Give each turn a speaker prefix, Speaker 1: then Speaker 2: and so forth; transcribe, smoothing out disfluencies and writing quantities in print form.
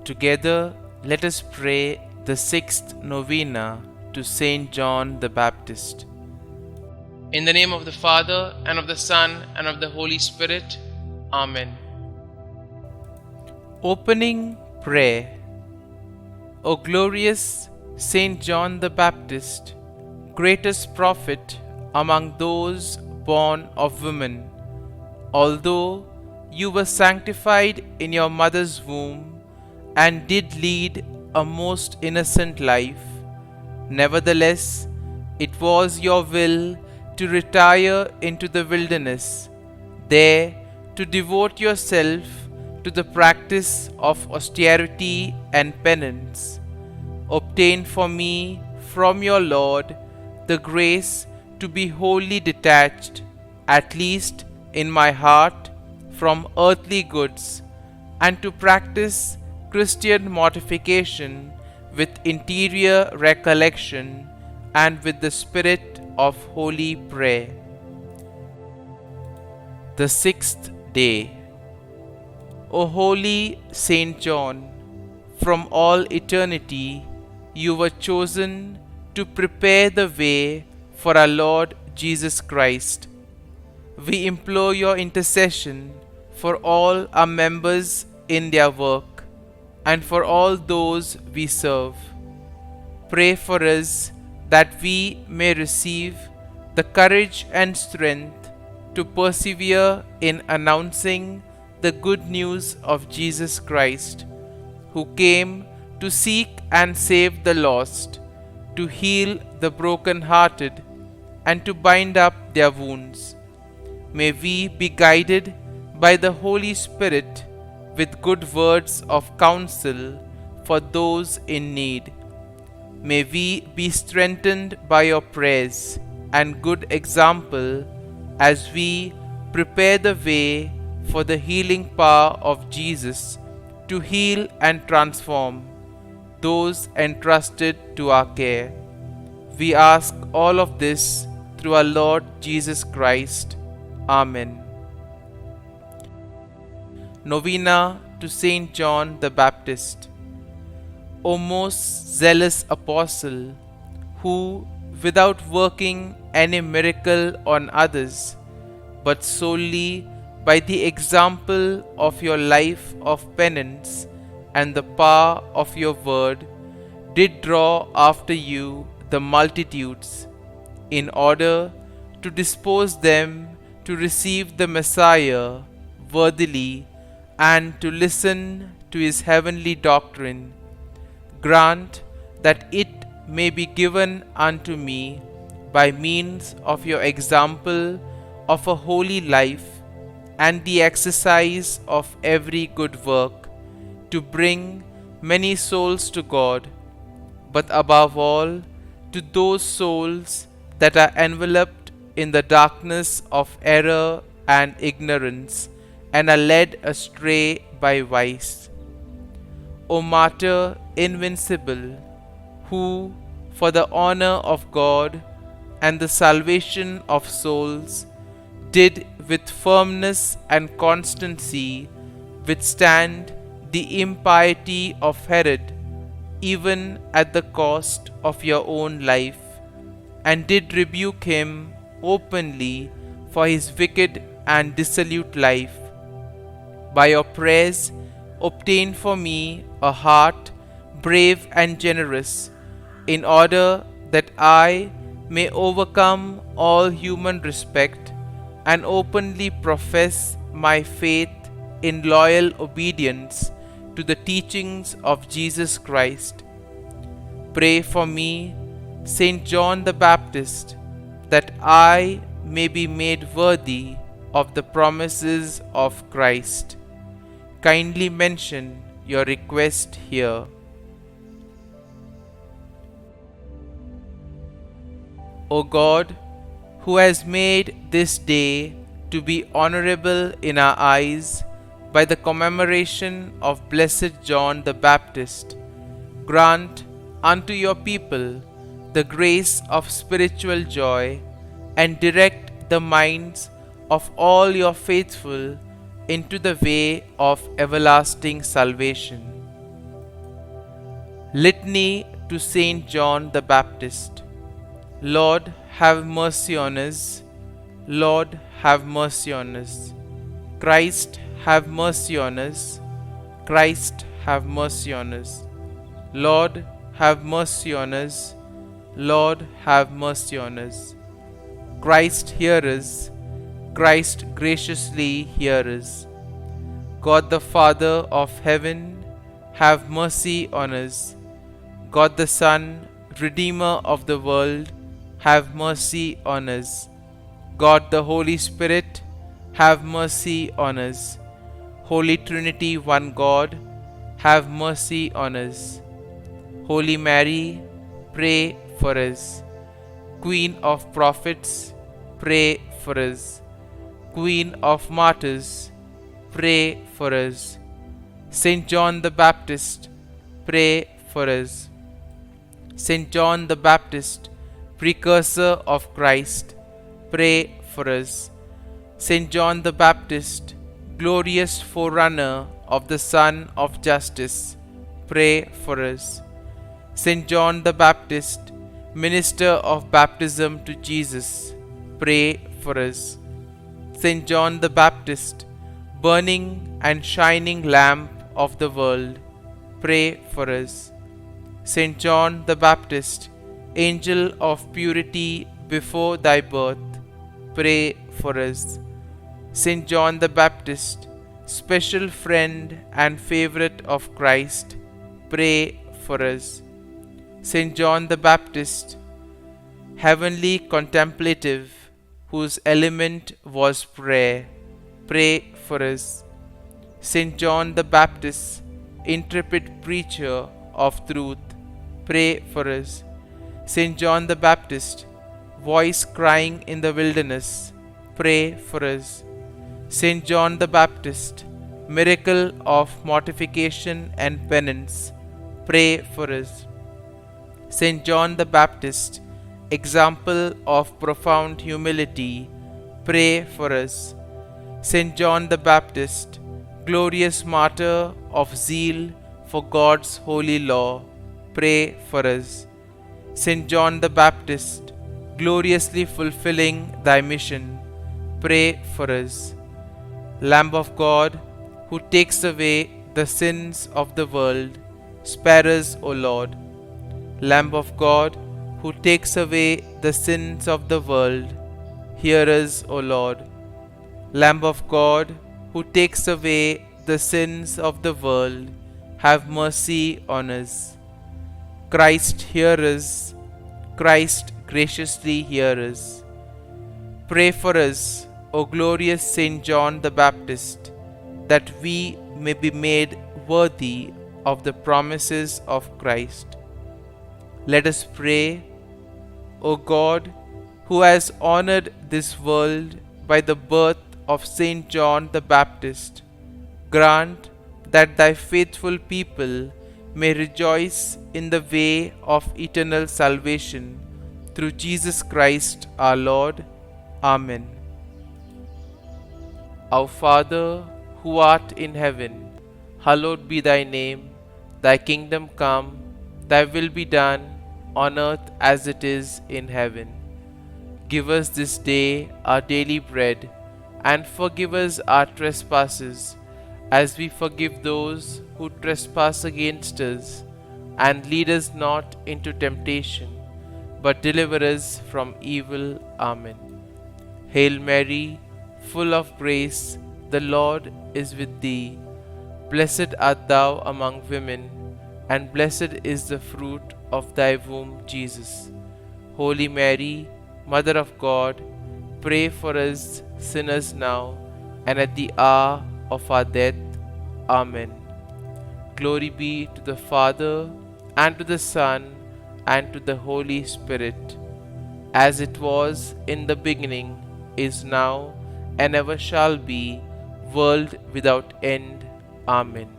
Speaker 1: Together, let us pray the sixth novena to Saint John the Baptist. In the name of the Father, and of the Son, and of the Holy Spirit. Amen. Opening Prayer. O glorious Saint John the Baptist, greatest prophet among those born of women, although you were sanctified in your mother's womb and did lead a most innocent life, nevertheless it was your will to retire into the wilderness, there to devote yourself to the practice of austerity and penance. Obtain for me from your Lord the grace to be wholly detached, at least in my heart, from earthly goods, and to practice Christian mortification with interior recollection and with the spirit of holy prayer. The sixth day. O holy Saint John, from all eternity you were chosen to prepare the way for our Lord Jesus Christ. We implore your intercession for all our members in their work, and for all those we serve. Pray for us that we may receive the courage and strength to persevere in announcing the good news of Jesus Christ, who came to seek and save the lost, to heal the broken-hearted, and to bind up their wounds. May we be guided by the Holy Spirit with good words of counsel for those in need. May we be strengthened by your prayers and good example as we prepare the way for the healing power of Jesus to heal and transform those entrusted to our care. We ask all of this through our Lord Jesus Christ. Amen. Novena to Saint John the Baptist. O most zealous apostle, who, without working any miracle on others, but solely by the example of your life of penance and the power of your word, did draw after you the multitudes, in order to dispose them to receive the Messiah worthily and to listen to his heavenly doctrine, grant that it may be given unto me by means of your example of a holy life and the exercise of every good work, to bring many souls to God, but above all to those souls that are enveloped in the darkness of error and ignorance, and are led astray by vice. O martyr invincible, who, for the honor of God and the salvation of souls, did with firmness and constancy withstand the impiety of Herod, even at the cost of your own life, and did rebuke him openly for his wicked and dissolute life. By your prayers, obtain for me a heart brave and generous, in order that I may overcome all human respect and openly profess my faith in loyal obedience to the teachings of Jesus Christ. Pray for me, Saint John the Baptist, that I may be made worthy of the promises of Christ. Kindly mention your request here. O God, who has made this day to be honorable in our eyes by the commemoration of Blessed John the Baptist, grant unto your people the grace of spiritual joy, and direct the minds of all your faithful into the way of everlasting salvation. Litany to Saint John the Baptist. Lord, have mercy on us. Lord, have mercy on us. Christ, have mercy on us. Christ, have mercy on us. Lord, have mercy on us. Lord, have mercy on us. Christ, hear us. Christ, graciously hear us. God the Father of heaven, have mercy on us. God the Son, Redeemer of the world, have mercy on us. God the Holy Spirit, have mercy on us. Holy Trinity, one God, have mercy on us. Holy Mary, pray for us. Queen of Prophets, pray for us. Queen of Martyrs, pray for us. Saint John the Baptist, pray for us. Saint John the Baptist, precursor of Christ, pray for us. Saint John the Baptist, glorious forerunner of the Son of Justice, pray for us. Saint John the Baptist, minister of baptism to Jesus, pray for us. Saint John the Baptist, burning and shining lamp of the world, pray for us. Saint John the Baptist, angel of purity before thy birth, pray for us. Saint John the Baptist, special friend and favorite of Christ, pray for us. Saint John the Baptist, heavenly contemplative, whose element was prayer, pray for us. Saint John the Baptist, intrepid preacher of truth, pray for us. Saint John the Baptist, voice crying in the wilderness, pray for us. Saint John the Baptist, miracle of mortification and penance, pray for us. Saint John the Baptist, example of profound humility, pray for us. Saint John the Baptist, glorious martyr of zeal for God's holy law, pray for us. Saint John the Baptist, gloriously fulfilling thy mission, pray for us. Lamb of God, who takes away the sins of the world, spare us, O Lord. Lamb of God, who takes away the sins of the world, hear us, O Lord. Lamb of God, who takes away the sins of the world, have mercy on us. Christ, hear us. Christ, graciously hear us. Pray for us, O glorious Saint John the Baptist, that we may be made worthy of the promises of Christ. Let us pray. O God, who has honored this world by the birth of Saint John the Baptist, grant that thy faithful people may rejoice in the way of eternal salvation through Jesus Christ our Lord. Amen. Our Father, who art in heaven, hallowed be thy name. Thy kingdom come, thy will be done, on earth as it is in heaven. Give us this day our daily bread, and forgive us our trespasses, as we forgive those who trespass against us. And lead us not into temptation, but deliver us from evil. Amen. Hail Mary, full of grace, the Lord is with thee. Blessed art thou among women, and blessed is the fruit of thy womb, Jesus. Holy Mary, Mother of God, pray for us sinners now and at the hour of our death. Amen. Glory be to the Father, and to the Son, and to the Holy Spirit, as it was in the beginning, is now, and ever shall be, world without end. Amen.